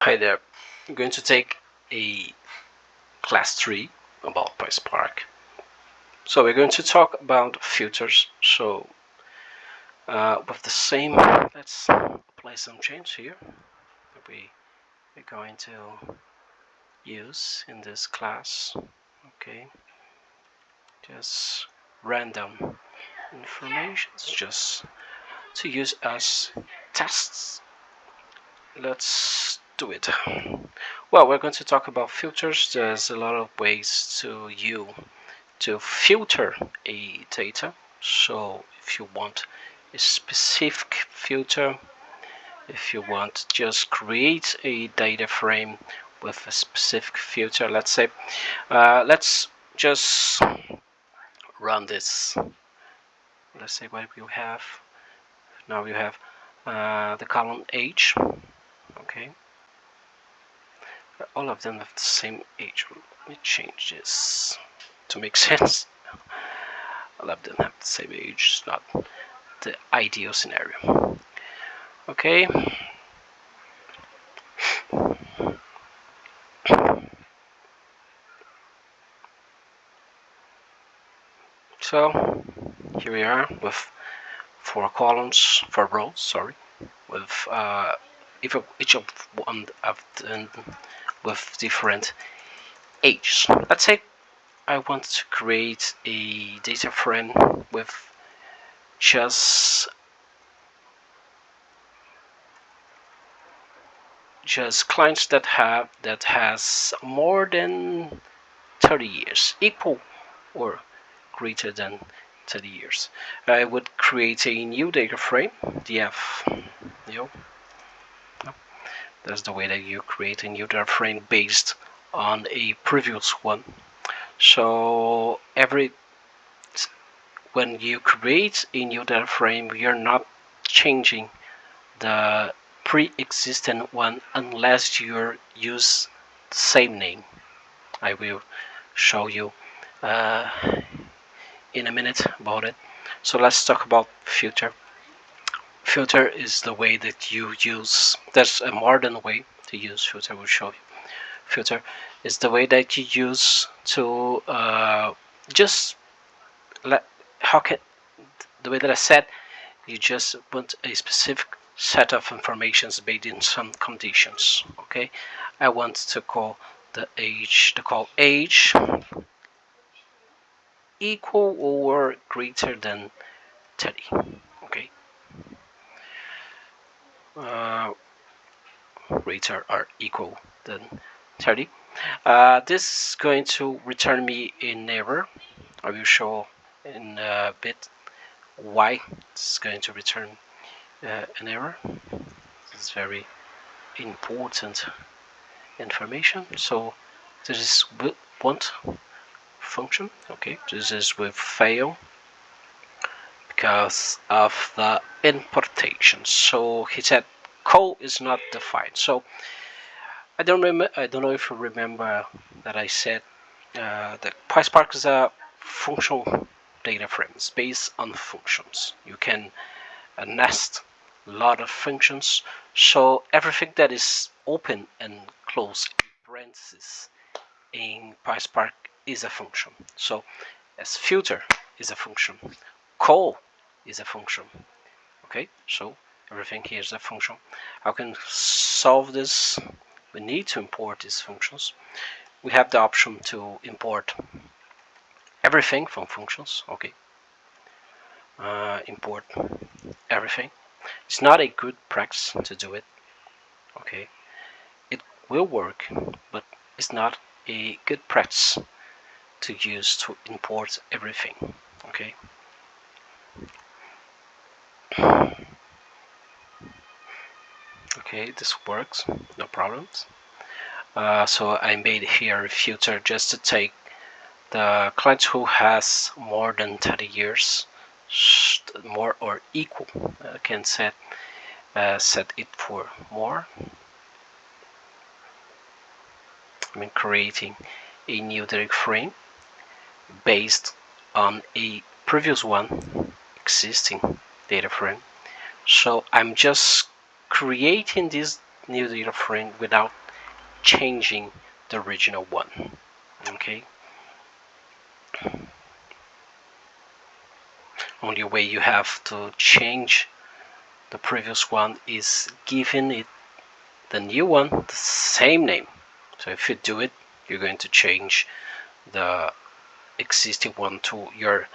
Hi there. I'm going to take a class 3 about Pyspark. So we're going to talk about filters. So with the same, let's apply some change here that we're going to use in this class. Okay, just random information, just to use as tests. Let's do it. Well, we're going to talk about filters. There's a lot of ways to filter a data. So if you want a specific filter, if you want just create a data frame with a specific filter, let's say, let's just run this. Let's say what we have. Now we have the column age. Okay, all of them have the same age. Let me change this to make sense. All of them have the same age. It's not the ideal scenario. Okay. So here we are with four rows, sorry, with each of one of them with different ages. Let's say I want to create a data frame with just clients that has more than 30 years, equal or greater than 30 years. I would create a new data frame, df new. That's the way that you create a new data frame based on a previous one. So when you create a new data frame, you're not changing the pre-existing one unless you use the same name. I will show you in a minute about it. So let's talk about filter. Filter is the way that you use. There's a modern way to use filter. I will show you. Filter is the way that you use to just let. How can the way that I said? You just want a specific set of informations based in some conditions. Okay, I want to call the age. To call age equal or greater than 30. Okay, greater or equal than 30. This is going to return me an error. I will show in a bit why this is going to return an error. This is very important information. So this is with want function. Okay, this is with fail because of the importation. So he said call is not defined. So I don't know if you remember that I said that Pyspark is a functional data frame. It's based on functions. You can nest a lot of functions. So everything that is open and closed in parentheses in Pyspark is a function. So as filter is a function, call is a function. Okay, so everything here is a function. How can solve this? We need to import these functions. We have the option to import everything from functions. Okay, import everything. It's not a good practice to do it. Okay, it will work, but it's not a good practice to use to import everything. Okay. Okay, this works, no problems. So I made here a filter just to take the client who has more than 30 years, more or equal. I can set it for more. I'm creating a new direct frame based on a previous one existing data frame. So I'm just creating this new data frame without changing the original one. Okay. Only way you have to change the previous one is giving it the new one the same name. So if you do it, you're going to change the existing one to your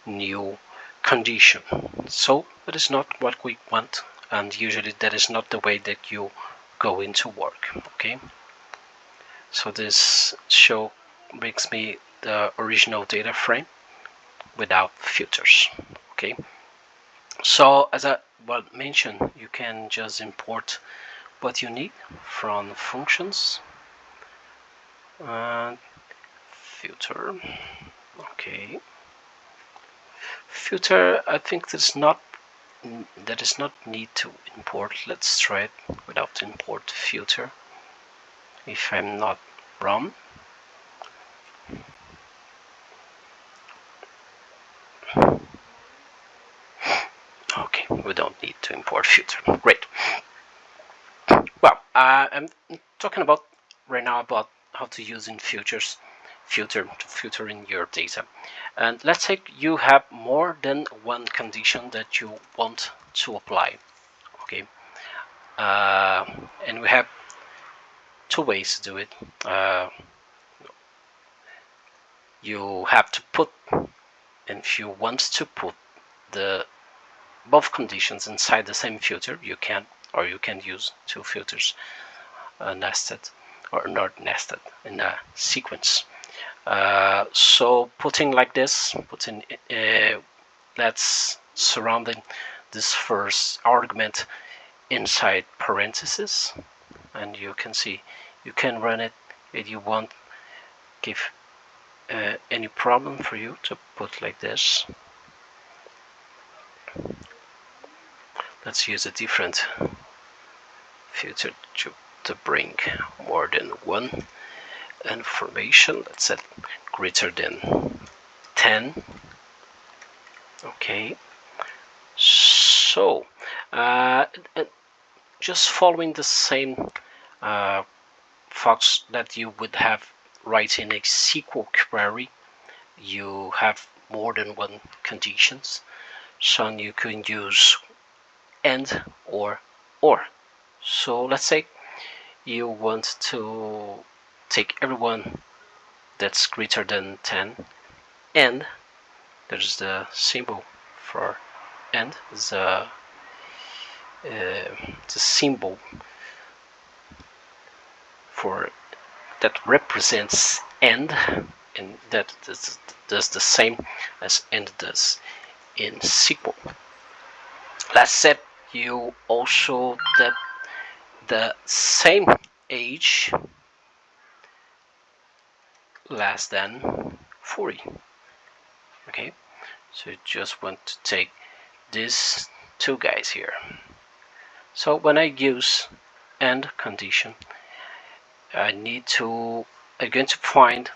new condition. So that is not what we want, and usually that is not the way that you go into work. Okay. So this show brings me the original data frame without filters. Okay. So as I mentioned, you can just import what you need from functions and filter. Okay. Filter, I think that is not need to import. Let's try it without import filter, if I'm not wrong. Okay, we don't need to import filter. Great. Well, I'm talking about right now about how to use in filters, filter in your data. And let's say you have more than one condition that you want to apply. Okay, and we have two ways to do it. You have to put, and if you want to put the both conditions inside the same filter, you can, or you can use two filters nested or not nested in a sequence. So putting like this, putting that's surrounding this first argument inside parentheses, and you can see you can run it if you won't give any problem for you to put like this. Let's use a different filter to bring more than one information. Let's set greater than 10. Okay, so just following the same fox that you would have writing a SQL query, you have more than one conditions, so you can use and or. So let's say you want to take everyone that's greater than 10, and there's the symbol for and, the symbol for that represents and that does the same as and does in SQL. Let's say you also that the same age less than 40. Okay, so you just want to take these two guys here. So when I use and condition, I'm going to find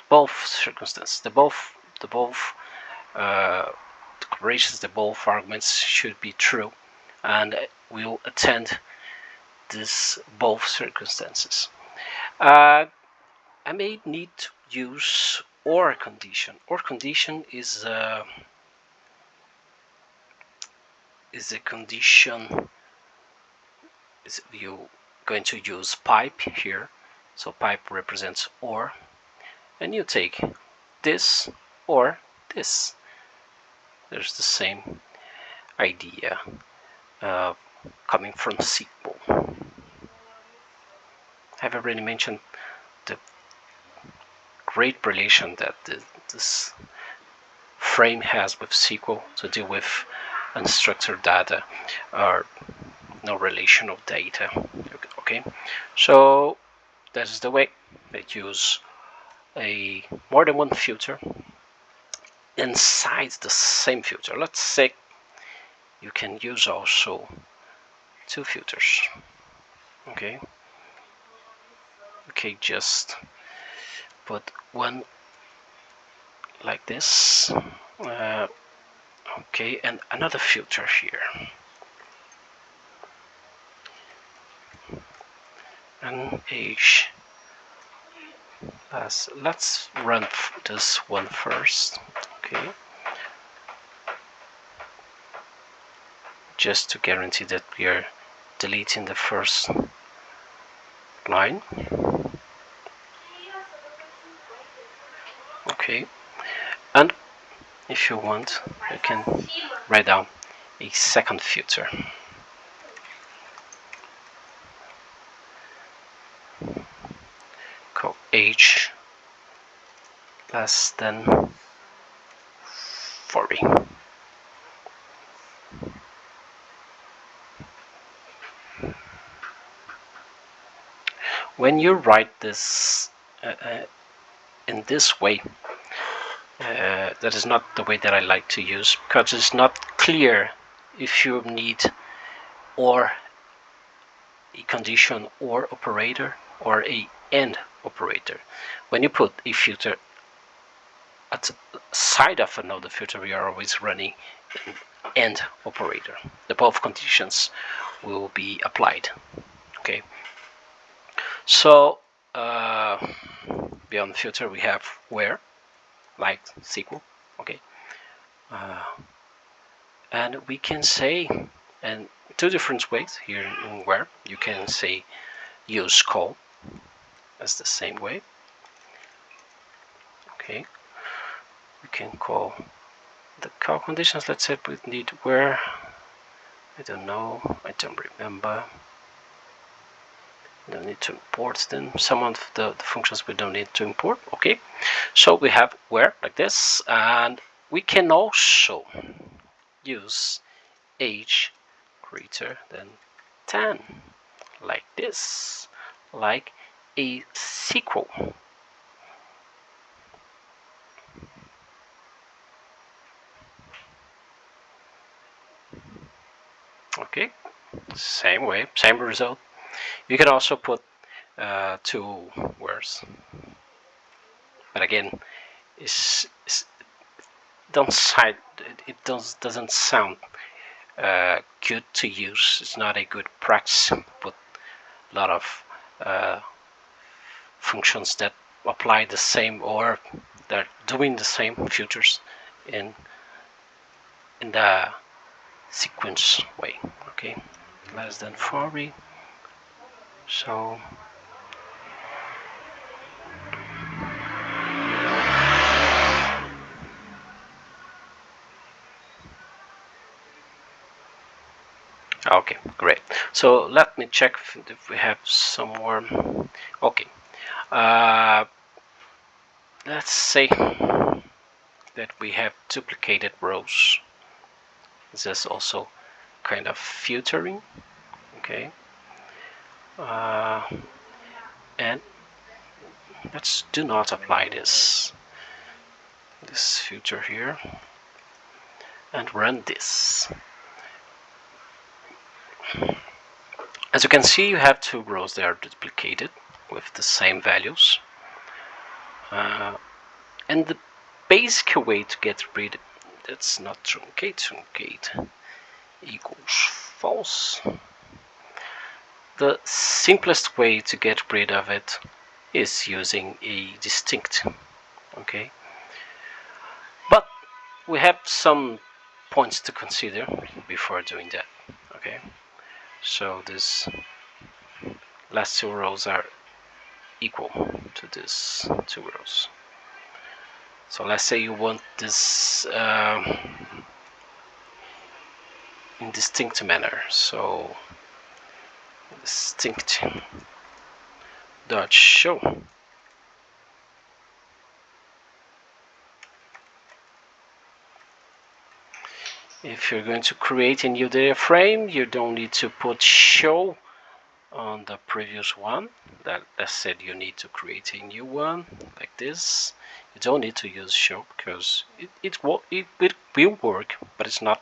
both circumstances, the both declarations, the both arguments should be true, and we'll attend these both circumstances. I may need to use or condition. Or condition is a condition. Is you going to use pipe here? So pipe represents or, and you take this or this. There's the same idea coming from SQL. I've already mentioned the great relation that this frame has with SQL to deal with unstructured data or no relational data. Okay, so that is the way they use a more than one filter inside the same filter. Let's say you can use also two filters. Okay, just put one like this. Okay, and another filter here. and age. Let's run this one first. Okay, just to guarantee that we are deleting the first line. Okay, and if you want, you can write down a second filter. Call age less than 40. When you write this in this way, that is not the way that I like to use, because it's not clear if you need or a condition or operator or a and operator. When you put a filter at the side of another filter, we are always running an and operator. The both conditions will be applied. Okay. So beyond filter we have where, like SQL. Okay. And we can say, and two different ways here in where you can say use call as the same way. Okay, we can call the call conditions. Let's say we need where, I don't know, I don't remember. Don't need to import them. Some of the functions we don't need to import. Okay, so we have where like this, and we can also use age greater than 10 like this, like a SQL. Okay, same way, same result. You can also put two words, but again, doesn't sound good to use. It's not a good practice. Put a lot of functions that apply the same or they're doing the same filters in the sequence way. Okay, less than 40. So okay, great. So let me check if we have some more. Okay, let's say that we have duplicated rows. This is also kind of filtering. Okay, and let's do not apply this filter here and run this. As you can see, you have two rows that are duplicated with the same values, and the basic way to get rid of that's not truncate equals false. The simplest way to get rid of it is using a distinct. Okay, but we have some points to consider before doing that. Okay, so this last two rows are equal to these two rows. So let's say you want this in distinct manner. So distinct dot show. If you're going to create a new data frame, you don't need to put show on the previous one. That said, you need to create a new one like this. You don't need to use show because it will work, but it's not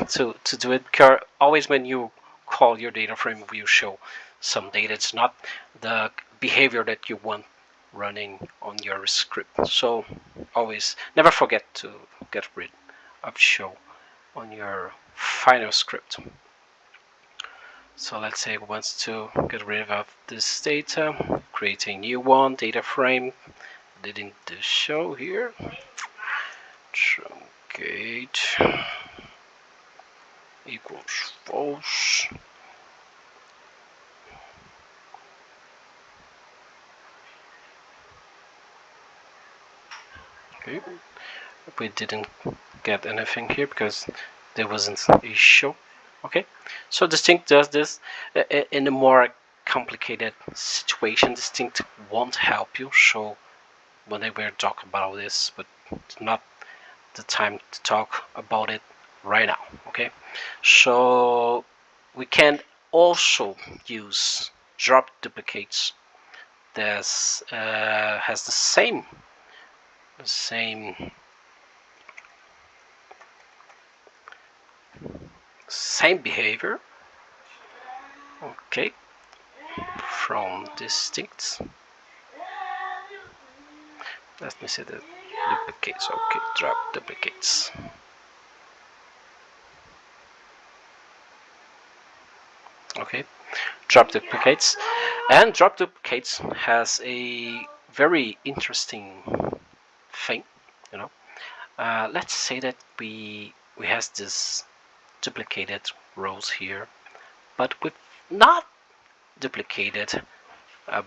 to do it. Because always when you call your data frame, will show some data. It's not the behavior that you want running on your script. So always never forget to get rid of show on your final script. So let's say it wants to get rid of this data, create a new one, data frame, didn't show here, truncate equals false. Okay, we didn't get anything here because there wasn't a show. Okay, so Distinct does this in a more complicated situation. Distinct won't help you. So when they were talking about this, but not the time to talk about it right now. Okay, so we can also use drop duplicates. This has the same same behavior. Okay, from Distinct. Let me see the duplicates. Okay, drop duplicates. Okay, drop duplicates, and drop duplicates has a very interesting thing. You know, let's say that we has this duplicated rows here, but with not duplicated,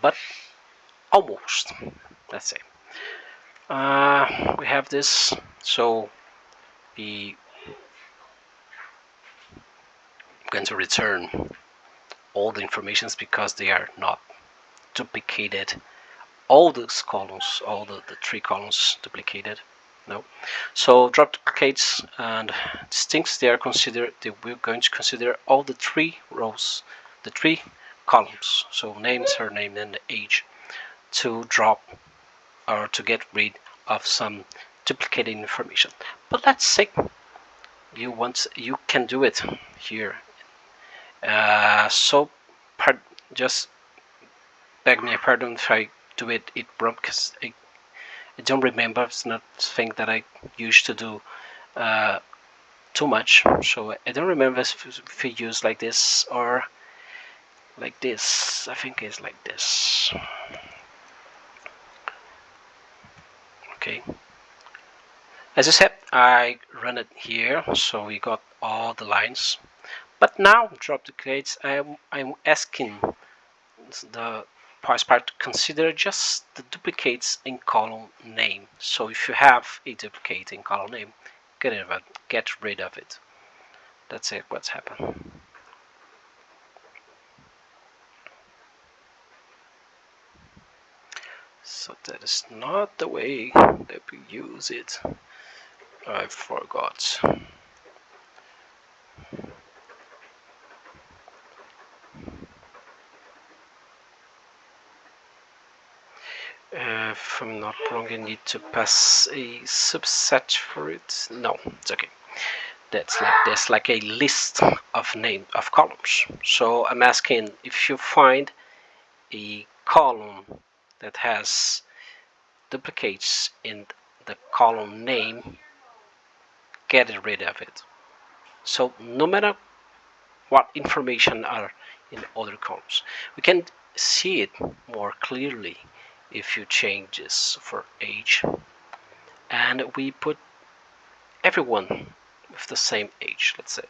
but almost. Let's say we have this, so we going to return all the informations because they are not duplicated. All those columns, all the three columns duplicated. No. So drop duplicates and distincts, they are considered, we're going to consider all the three rows, the three columns, so name, surname, and age, to drop or to get rid of some duplicated information. But let's say you can do it here. So just beg me a pardon if I do it wrong, because I don't remember. It's not a thing that I used to do too much, so I don't remember if we use like this or like this. I think it's like this. Okay, as I said, I run it here, so we got all the lines. But now drop duplicates, I'm asking the Pyspark to consider just the duplicates in column name. So if you have a duplicate in column name, get rid of it. That's it. What's happened? So that is not the way that we use it. I forgot. If I'm not wrong, I need to pass a subset for it. No, it's okay. That's like this, like a list of name of columns. So I'm asking if you find a column that has duplicates in the column name, get rid of it. So no matter what information are in other columns, we can see it more clearly if you change this for age, and we put everyone with the same age. Let's say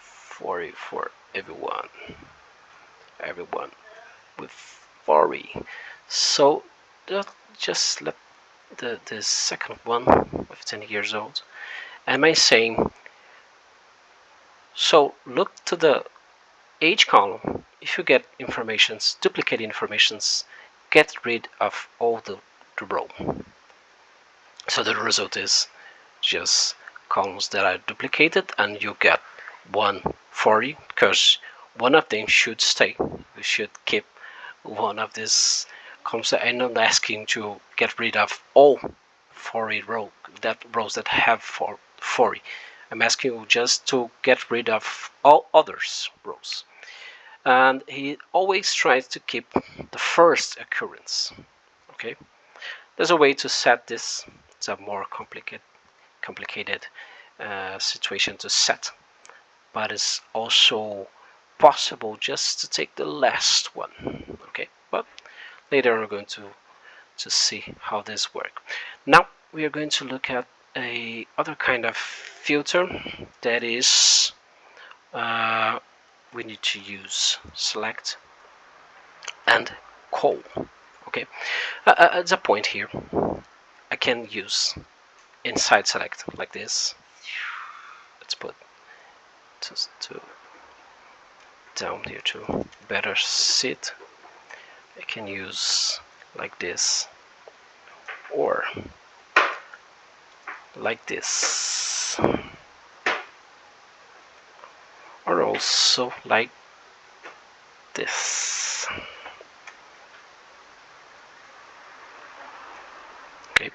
40 for everyone with 40. So just let the second one with 10 years old, and I'm saying, so look to the age column. If you get informations, duplicate informations, get rid of all the row. So the result is just columns that are duplicated, and you get 140 because one of them should stay. We should keep one of these columns. I'm not asking to get rid of all 40 rows that have 40. I'm asking you just to get rid of all others rows. And he always tries to keep the first occurrence. Okay, there's a way to set this. It's a more complicated situation to set, but it's also possible just to take the last one. Okay, but later we're going to see how this works. Now we are going to look at a other kind of filter, that is we need to use select and call. Okay, at the point here I can use inside select like this. Let's put just to down here to better see it. I can use like this or like this, or also like this. Okay,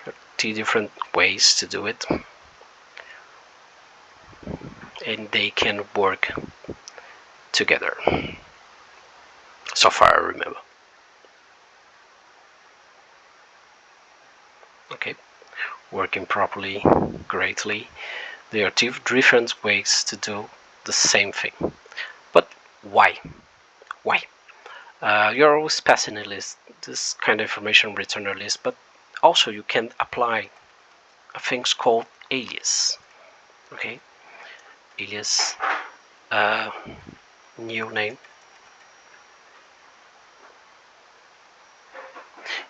there are two different ways to do it, and they can work together, so far I remember. Okay, working properly, greatly. There are two different ways to do the same thing. But why? Why? You're always passing a list, this kind of information return a list, but also you can apply things called alias. Okay, alias, new name.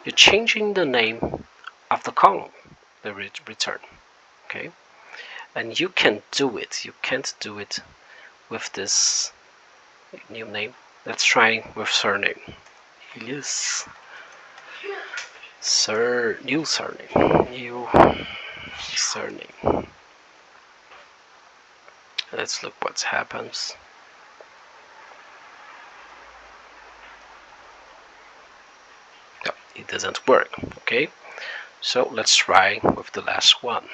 You're changing the name of the column, the return. Okay, and you can do it. You can't do it with this new name. Let's try with surname. Alias, new surname, new surname. Let's look what happens. No, it doesn't work. Okay, so let's try with the last one.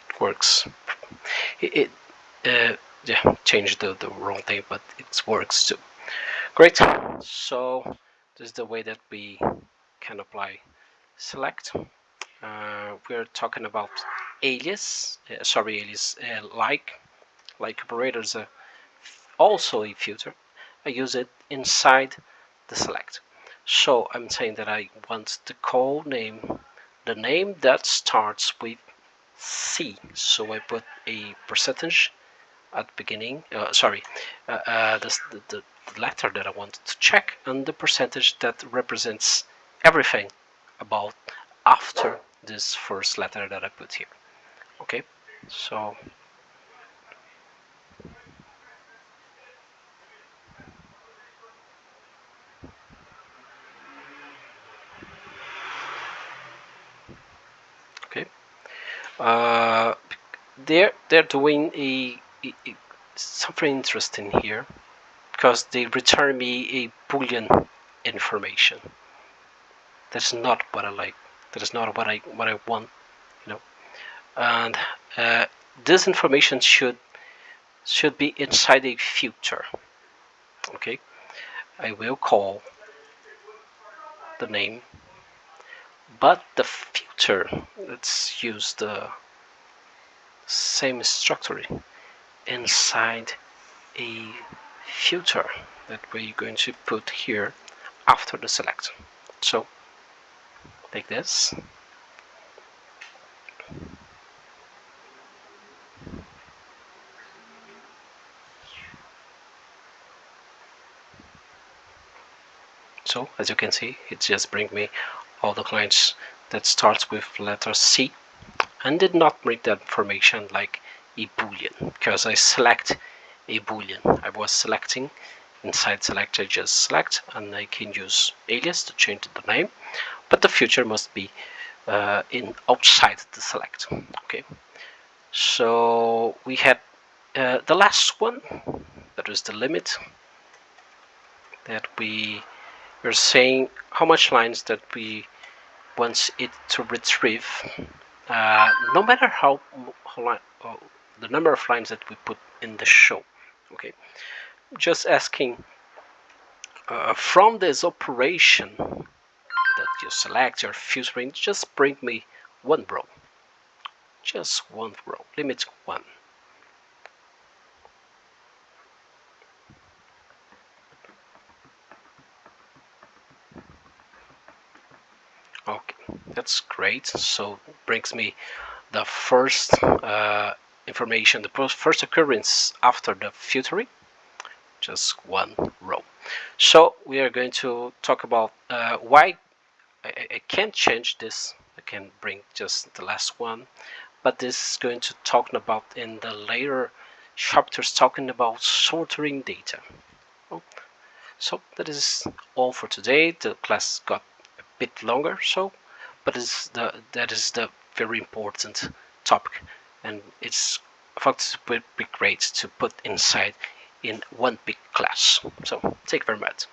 It works. Yeah, changed the wrong thing, but it works too. Great. So this is the way that we can apply select. We're talking about alias. Alias. Like operators. Also a filter. I use it inside the select. So I'm saying that I want the call name, the name that starts with C. So I put a percentage at the beginning. The letter that I wanted to check, and the percentage that represents everything about after this first letter that I put here. Okay, so okay, uh, they're doing something interesting here, because they return me a boolean information. That's not what I like. That is not what I want. You know, and this information should be inside a filter. Okay, I will call the name, but the filter, let's use the same structure inside a filter that we're going to put here after the select. So take this, so as you can see, it just brings me all the clients that starts with letter C, and did not bring that information like a boolean, because I select a boolean. I was selecting inside select. I just select, and I can use alias to change the name, but the future must be in outside the select. Okay, so we had the last one, that is the limit, that we were saying how much lines that we want it to retrieve, no matter how the number of lines that we put in the show. Okay, just asking From this operation that you select your filtering, just bring me one row. Just one row, limit 1. Okay, that's great. So it brings me the first information, the first occurrence after the filtering, just one row. So we are going to talk about why I can't change this. I can bring just the last one, but this is going to talk about in the later chapters talking about sorting data. So that is all for today. The class got a bit longer, so but that is the very important topic, and it's I thought it would be great to put inside in one big class. So thank you very much.